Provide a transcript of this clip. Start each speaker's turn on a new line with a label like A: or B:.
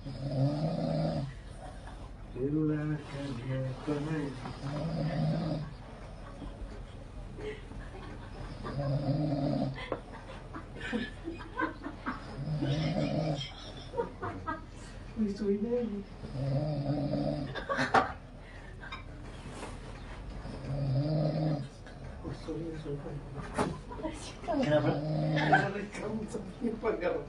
A: Silakan naik. Suwi-suwinya ini. Kenapa? Karena kamu seperti pagar.